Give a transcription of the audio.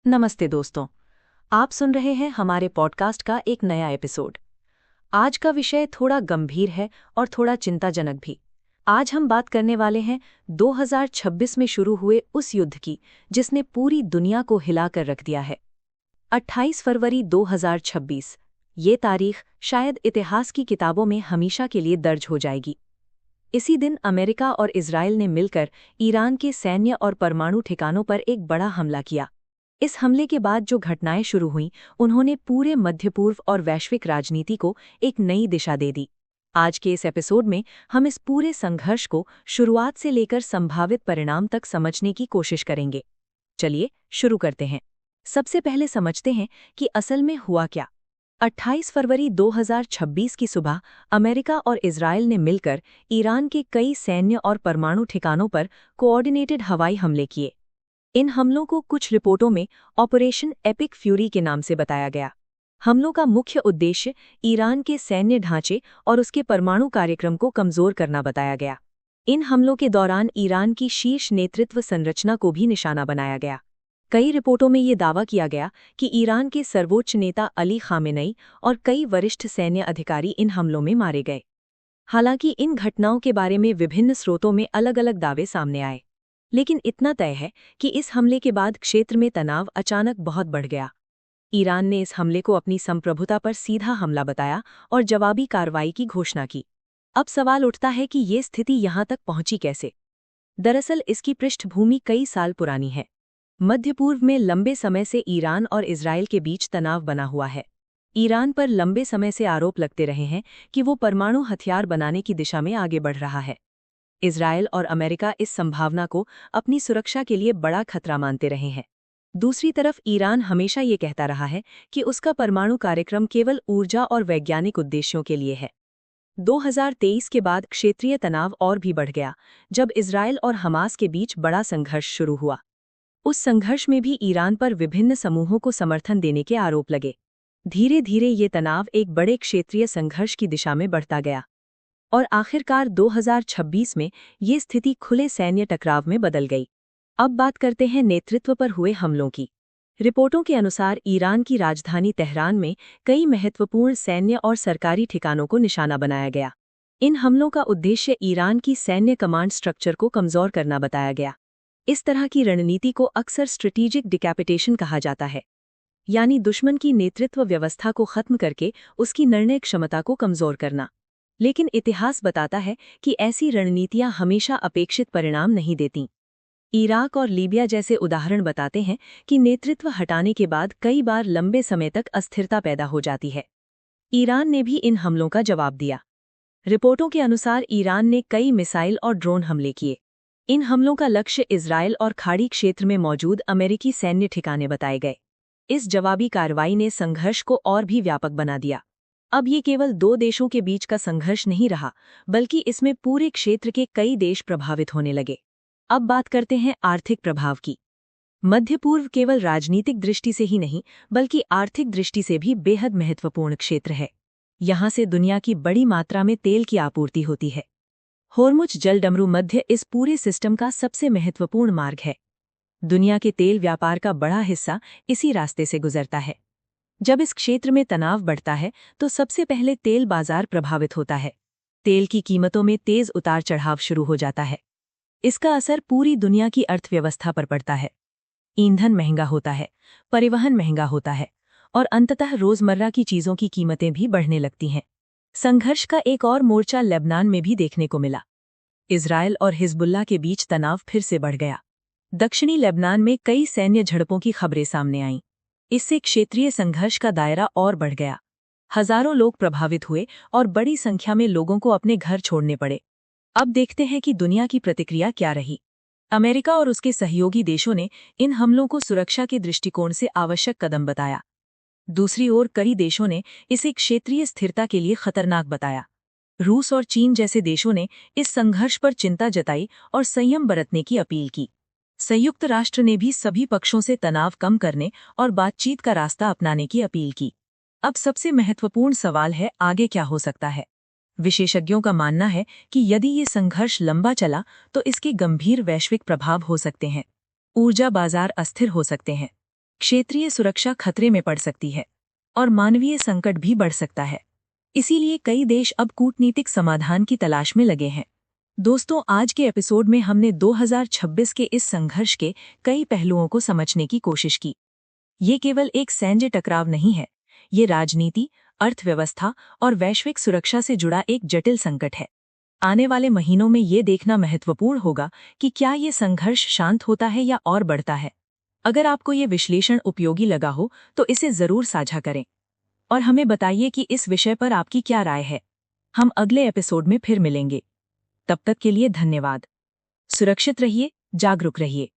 नमस्ते दोस्तों, आप सुन रहे हैं हमारे पॉडकास्ट का एक नया एपिसोड। आज का विषय थोड़ा गंभीर है और थोड़ा चिंताजनक भी। आज हम बात करने वाले हैं 2026 में शुरू हुए उस युद्ध की जिसने पूरी दुनिया को हिलाकर रख दिया है। 28 फरवरी 2026, ये तारीख शायद इतिहास की किताबों में हमेशा के लिए दर्ज हो जाएगी। इसी दिन अमेरिका और इजराइल ने मिलकर ईरान के सैन्य और परमाणु ठिकानों पर एक बड़ा हमला किया। इस हमले के बाद जो घटनाएं शुरू हुईं, उन्होंने पूरे मध्य पूर्व और वैश्विक राजनीति को एक नई दिशा दे दी। आज के इस एपिसोड में हम इस पूरे संघर्ष को शुरुआत से लेकर संभावित परिणाम तक समझने की कोशिश करेंगे। चलिए शुरू करते हैं। सबसे पहले समझते हैं कि असल में हुआ क्या। 28 फरवरी 2026 की सुबह अमेरिका और इजराइल ने मिलकर ईरान के कई सैन्य और परमाणु ठिकानों पर कोऑर्डिनेटेड हवाई हमले किए। इन हमलों को कुछ रिपोर्टों में ऑपरेशन एपिक फ्यूरी के नाम से बताया गया। हमलों का मुख्य उद्देश्य ईरान के सैन्य ढांचे और उसके परमाणु कार्यक्रम को कमजोर करना बताया गया। इन हमलों के दौरान ईरान की शीर्ष नेतृत्व संरचना को भी निशाना बनाया गया। कई रिपोर्टों में ये दावा किया गया कि ईरान के सर्वोच्च नेता अली खामेनेई और कई वरिष्ठ सैन्य अधिकारी इन हमलों में मारे गए। हालांकि इन घटनाओं के बारे में विभिन्न स्रोतों में अलग-अलग दावे सामने आए, लेकिन इतना तय है कि इस हमले के बाद क्षेत्र में तनाव अचानक बहुत बढ़ गया। ईरान ने इस हमले को अपनी संप्रभुता पर सीधा हमला बताया और जवाबी कार्रवाई की घोषणा की। अब सवाल उठता है कि ये स्थिति यहाँ तक पहुंची कैसे। दरअसल इसकी पृष्ठभूमि कई साल पुरानी है। मध्य पूर्व में लंबे समय से ईरान और इजराइल के बीच तनाव बना हुआ है। ईरान पर लंबे समय से आरोप लगते रहे हैं कि वो परमाणु हथियार बनाने की दिशा में आगे बढ़ रहा है। इजराइल और अमेरिका इस संभावना को अपनी सुरक्षा के लिए बड़ा खतरा मानते रहे हैं। दूसरी तरफ ईरान हमेशा ये कहता रहा है कि उसका परमाणु कार्यक्रम केवल ऊर्जा और वैज्ञानिक उद्देश्यों के लिए है। 2023 के बाद क्षेत्रीय तनाव और भी बढ़ गया, जब इजराइल और हमास के बीच बड़ा संघर्ष शुरू हुआ। उस संघर्ष में भी ईरान पर विभिन्न समूहों को समर्थन देने के आरोप लगे। धीरे धीरे ये तनाव एक बड़े क्षेत्रीय संघर्ष की दिशा में बढ़ता गया और आखिरकार 2026 में ये स्थिति खुले सैन्य टकराव में बदल गई। अब बात करते हैं नेतृत्व पर हुए हमलों की। रिपोर्टों के अनुसार ईरान की राजधानी तेहरान में कई महत्वपूर्ण सैन्य और सरकारी ठिकानों को निशाना बनाया गया। इन हमलों का उद्देश्य ईरान की सैन्य कमांड स्ट्रक्चर को कमजोर करना बताया गया। इस तरह की रणनीति को अक्सर स्ट्रेटेजिक डिकैपिटेशन कहा जाता है, यानी दुश्मन की नेतृत्व व्यवस्था को खत्म करके उसकी निर्णय क्षमता को कमजोर करना। लेकिन इतिहास बताता है कि ऐसी रणनीतियां हमेशा अपेक्षित परिणाम नहीं देतीं। इराक और लीबिया जैसे उदाहरण बताते हैं कि नेतृत्व हटाने के बाद कई बार लंबे समय तक अस्थिरता पैदा हो जाती है। ईरान ने भी इन हमलों का जवाब दिया। रिपोर्टों के अनुसार ईरान ने कई मिसाइल और ड्रोन हमले किए। इन हमलों का लक्ष्य इजराइल और खाड़ी क्षेत्र में मौजूद अमेरिकी सैन्य ठिकाने बताए गए। इस जवाबी कार्रवाई ने संघर्ष को और भी व्यापक बना दिया। अब ये केवल दो देशों के बीच का संघर्ष नहीं रहा, बल्कि इसमें पूरे क्षेत्र के कई देश प्रभावित होने लगे। अब बात करते हैं आर्थिक प्रभाव की। मध्य पूर्व केवल राजनीतिक दृष्टि से ही नहीं, बल्कि आर्थिक दृष्टि से भी बेहद महत्वपूर्ण क्षेत्र है। यहाँ से दुनिया की बड़ी मात्रा में तेल की आपूर्ति होती है। होर्मुज जलडमरू मध्य इस पूरे सिस्टम का सबसे महत्वपूर्ण मार्ग है। दुनिया के तेल व्यापार का बड़ा हिस्सा इसी रास्ते से गुजरता है। जब इस क्षेत्र में तनाव बढ़ता है तो सबसे पहले तेल बाजार प्रभावित होता है। तेल की कीमतों में तेज उतार चढ़ाव शुरू हो जाता है। इसका असर पूरी दुनिया की अर्थव्यवस्था पर पड़ता है। ईंधन महंगा होता है, परिवहन महंगा होता है और अंततः रोजमर्रा की चीजों की कीमतें भी बढ़ने लगती हैं। संघर्ष का एक और मोर्चा लेबनान में भी देखने को मिला। इजराइल और हिजबुल्लाह के बीच तनाव फिर से बढ़ गया। दक्षिणी लेबनान में कई सैन्य झड़पों की खबरें सामने आईं। इससे क्षेत्रीय संघर्ष का दायरा और बढ़ गया। हजारों लोग प्रभावित हुए और बड़ी संख्या में लोगों को अपने घर छोड़ने पड़े। अब देखते हैं कि दुनिया की प्रतिक्रिया क्या रही। अमेरिका और उसके सहयोगी देशों ने इन हमलों को सुरक्षा के दृष्टिकोण से आवश्यक कदम बताया। दूसरी ओर कई देशों ने इसे क्षेत्रीय स्थिरता के लिए खतरनाक बताया। रूस और चीन जैसे देशों ने इस संघर्ष पर चिंता जताई और संयम बरतने की अपील की। संयुक्त राष्ट्र ने भी सभी पक्षों से तनाव कम करने और बातचीत का रास्ता अपनाने की अपील की। अब सबसे महत्वपूर्ण सवाल है, आगे क्या हो सकता है। विशेषज्ञों का मानना है कि यदि ये संघर्ष लंबा चला तो इसके गंभीर वैश्विक प्रभाव हो सकते हैं। ऊर्जा बाजार अस्थिर हो सकते हैं। क्षेत्रीय सुरक्षा खतरे में पड़ सकती है और मानवीय संकट भी बढ़ सकता है। इसीलिए कई देश अब कूटनीतिक समाधान की तलाश में लगे हैं। दोस्तों, आज के एपिसोड में हमने 2026 के इस संघर्ष के कई पहलुओं को समझने की कोशिश की। ये केवल एक सैन्य टकराव नहीं है, ये राजनीति, अर्थव्यवस्था और वैश्विक सुरक्षा से जुड़ा एक जटिल संकट है। आने वाले महीनों में ये देखना महत्वपूर्ण होगा कि क्या ये संघर्ष शांत होता है या और बढ़ता है। अगर आपको ये विश्लेषण उपयोगी लगा हो तो इसे जरूर साझा करें और हमें बताइए कि इस विषय पर आपकी क्या राय है। हम अगले एपिसोड में फिर मिलेंगे। तब तक के लिए धन्यवाद। सुरक्षित रहिए, जागरूक रहिए।